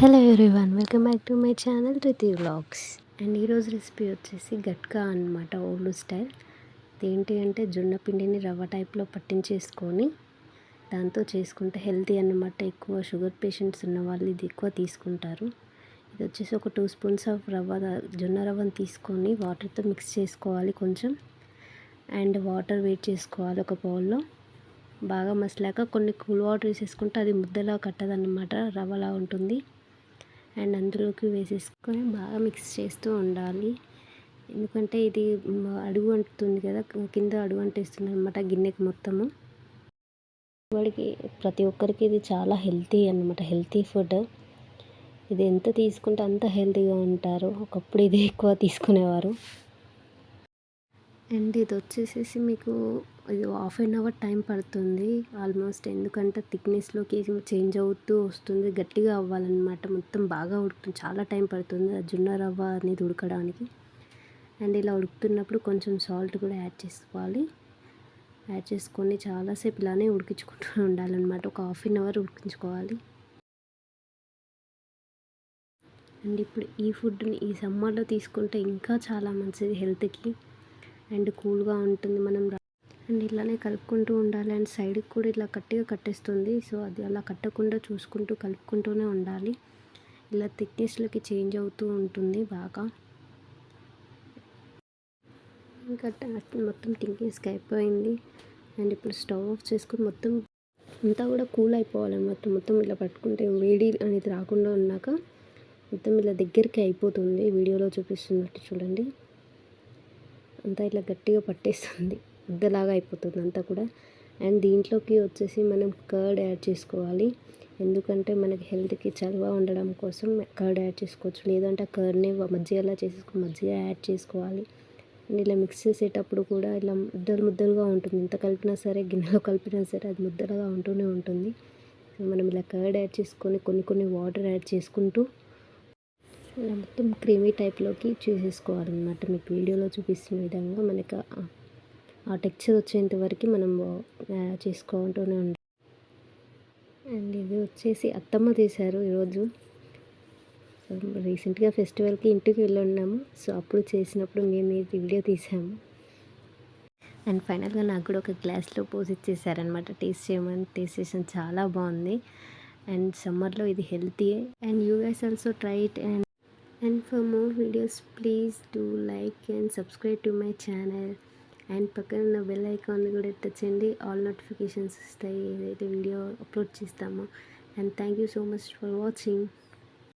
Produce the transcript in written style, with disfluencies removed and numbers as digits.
Hello everyone, welcome back to my channel Riti vlogs. And ఈరోజు recipe వచ్చేసి గట్కా అనమాట, old style. ఇదేంటి అంటే జొన్న పిండిని రవ్వ టైప్లో పట్టించేసుకొని దాంతో చేసుకుంటే హెల్తీ అన్నమాట. ఎక్కువ షుగర్ పేషెంట్స్ ఉన్న వాళ్ళు ఇది ఎక్కువ తీసుకుంటారు. ఇది వచ్చేసి ఒక 2 స్పూన్స్ ఆఫ్ జొన్న రవ్వను తీసుకొని వాటర్తో మిక్స్ చేసుకోవాలి కొంచెం. అండ్ వాటర్ వేడి చేసుకోవాలి ఒక బౌల్లో. బాగా మసలాక కొన్ని కూల్ వాటర్ వేసేసుకుంటే అది ముద్దలా కట్టదన్నమాట, రవ్వలా ఉంటుంది. అండ్ అందులోకి వేసేసుకొని బాగా మిక్స్ చేస్తూ ఉండాలి. ఎందుకంటే ఇది అడుగు అంటుతుంది కదా, కింద అడుగు అంటేస్తుంది అనమాట గిన్నెకి మొత్తము. వాడికి ప్రతి ఒక్కరికి ఇది చాలా హెల్తీ అనమాట, హెల్తీ ఫుడ్. ఇది ఎంత తీసుకుంటే అంత హెల్తీగా ఉంటారు. ఒకప్పుడు ఇది ఎక్కువ తీసుకునేవారు. అండ్ ఇది వచ్చేసేసి మీకు ఇది హాఫ్ అన్ అవర్ టైం పడుతుంది ఆల్మోస్ట్. ఎందుకంటే థిక్నెస్లోకి చేంజ్ అవుతూ వస్తుంది, గట్టిగా అవ్వాలన్నమాట. మొత్తం బాగా ఉడుకుతుంది, చాలా టైం పడుతుంది ఆ జొన్న రవ్వ అనేది ఉడకడానికి. అండ్ ఇలా ఉడుకుతున్నప్పుడు కొంచెం సాల్ట్ కూడా యాడ్ చేసుకోవాలి. యాడ్ చేసుకొని చాలాసేపు ఇలానే ఉడికించుకుంటూ ఉండాలన్నమాట. ఒక హాఫ్ అన్ అవర్ ఉడికించుకోవాలి. అండ్ ఇప్పుడు ఈ ఫుడ్ని ఈ సమ్మర్లో తీసుకుంటే ఇంకా చాలా మంచిది హెల్త్కి. అండ్ కూల్గా ఉంటుంది. అండ్ ఇలానే కలుపుకుంటూ ఉండాలి. అండ్ సైడ్కి కూడా ఇలా గట్టిగా కట్టేస్తుంది. సో అది అలా కట్టకుండా చూసుకుంటూ కలుపుకుంటూనే ఉండాలి. ఇలా థిక్నెస్లోకి చేంజ్ అవుతూ ఉంటుంది బాగా. ఇంకా మొత్తం థిక్నెస్కి అయిపోయింది. అండ్ ఇప్పుడు స్టవ్ ఆఫ్ చేసుకుని మొత్తం అంతా కూడా కూల్ అయిపోవాలన్నమాట. మొత్తం ఇలా పట్టుకుంటే వేడి అనేది రాకుండా ఉన్నాక మొత్తం ఇలా దగ్గరికి అయిపోతుంది. వీడియోలో చూపిస్తున్నట్టు చూడండి, అంతా ఇట్లా గట్టిగా పట్టేస్తుంది, ముద్దలాగా అయిపోతుంది అంతా కూడా. అండ్ దీంట్లోకి వచ్చేసి మనం కర్డ్ యాడ్ చేసుకోవాలి. ఎందుకంటే మనకి హెల్త్కి చలువ ఉండడం కోసం కర్డ్ యాడ్ చేసుకోవచ్చు. లేదంటే కర్డ్ని మజ్జిగలా చేసేసుకొని మజ్జిగ యాడ్ చేసుకోవాలి. అండ్ ఇలా మిక్స్ చేసేటప్పుడు కూడా ఇలా ముద్దలుగా ఉంటుంది. ఎంత కలిపినా సరే, గిన్నెలో కలిపినా సరే అది ముద్దలుగా ఉంటూనే ఉంటుంది. సో మనం ఇలా కర్డ్ యాడ్ చేసుకొని కొన్ని వాటర్ యాడ్ చేసుకుంటూ ఇలా మొత్తం క్రీమీ టైప్లోకి చేసేసుకోవాలన్నమాట. మీకు వీడియోలో చూపిస్తున్న విధంగా మనకు ఆ టెక్స్చర్ వచ్చేంత వరకు మనం చేసుకుంటూనే ఉండాలి. అండ్ ఇది వచ్చేసి అత్తమ్మ చేశారు ఈరోజు. రీసెంట్గా ఫెస్టివల్కి ఇంటికి వెళ్ళున్నాము. సో అప్పుడు చేసినప్పుడు మేము ఈ వీడియో తీసాము. అండ్ ఫైనల్గా నాకు కూడా ఒక గ్లాస్లో పోసి ఇచ్చేసారనమాట. టేస్ట్ చేయమని టేస్ట్ చేసాను, చాలా బాగుంది. అండ్ సమ్మర్లో ఇది healthy. And you guys also try it. And for more videos, please do like and subscribe to my channel. And పక్కన ఉన్న బెల్ ఐకాన్ కూడా టచ్ చేయండి, ఆల్ నోటిఫికేషన్స్ వస్తాయి ఏదైతే వీడియో అప్లోడ్ చేస్తామో. And thank you so much for watching.